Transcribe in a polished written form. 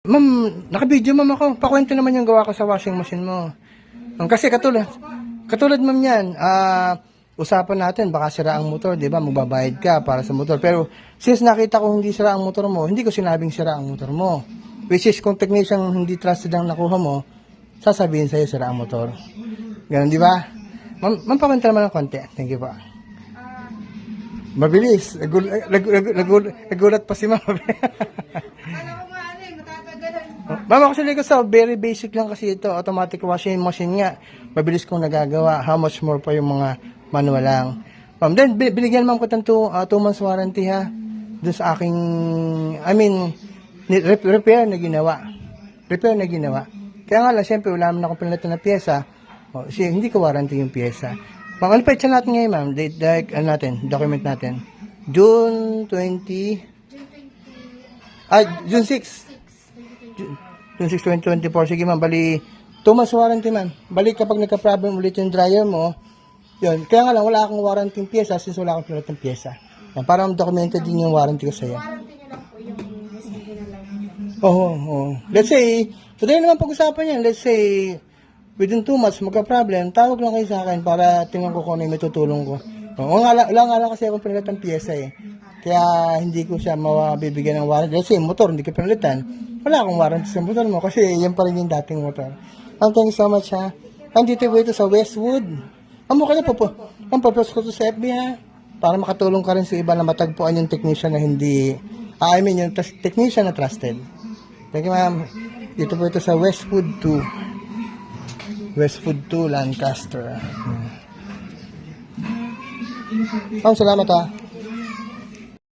Ma'am, naka-video ma'am ako. Pakwento naman yung gawa ko sa washing machine mo. Kasi katulad ma'am yan, usapan natin, baka sira ang motor, di ba? Magbabayad ka para sa motor. Pero since nakita ko hindi sira ang motor mo, hindi ko sinabing sira ang motor mo. Which is, kung technician hindi trusted ang nakuha mo, sasabihin sa'yo sira ang motor. Ganun, di ba? Ma'am, pakwento naman ng konti. Thank you pa. Mabilis. Nagulat pa si ma'am. Ma'am, actually kasi very basic lang kasi ito. Automatic washing machine nga. Mabilis kong nagagawa. How much more pa yung mga manual lang. Ma'am, then binigyan ma'am ko ng 2 months warranty ha. Doon sa aking, repair na ginawa. Kaya nga lang, siyempre, wala naman akong pinalitan na pyesa. Hindi ko warranty yung pyesa. Ma'am, ano pa itsa natin ngayon, ma'am? Document natin. June 6. June 6, 2024. Sige, ma'am, bali, 2 months warranty, ma'am. Bali, kapag nagka-problem ulit yung dryer mo, yun. Kaya nga lang, wala akong warranty yung pyesa since wala akong pinalitan pyesa. Yan, para documented din yung warranty ko sa'yo. Warranty nyo lang po yung SDD na life. Oo. Let's say, today naman pag-usapan yan. Let's say, within 2 months, magka-problem, tawag lang kayo sa akin para tingnan ko kung ano yung may tutulong ko. Wala nga lang kasi akong pinalitan pyesa eh. Kaya hindi ko siya mabibigyan ng warranty. Let's say, motor, hindi ko pinalitan. Wala akong warranty sa motor mo kasi yan pa rin yung dating motor. Thank you so much ha. Dito po ito sa Westwood. Okay na po. Ang purpose ko to sa FB ha. Para makatulong ka rin sa iba na matagpuan yung technician na hindi, yung technician na trusted. Thank you ma'am. Dito po ito sa Westwood 2, Lancaster. Salamat ha.